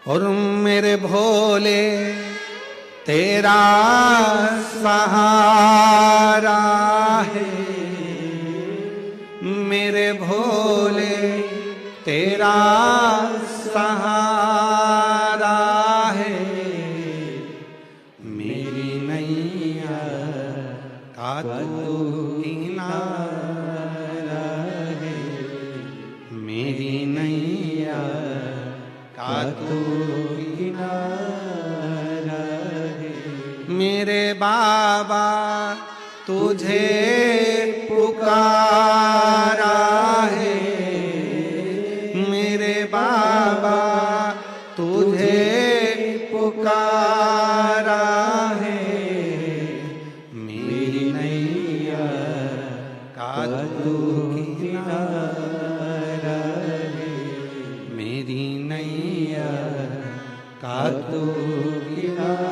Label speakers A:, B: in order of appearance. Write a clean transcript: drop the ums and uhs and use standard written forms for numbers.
A: और मेरे भोले तेरा सहारा है, मेरे भोले तेरा सहारा है, मेरी नैया का तू किनारा है, मेरी नैया का तू किनारा है। मेरे बाबा तुझे पुकारा है, मेरे बाबा तुझे पुकारा है, मेरी नैया का तू किनारा है, मेरी नैया का तू किनारा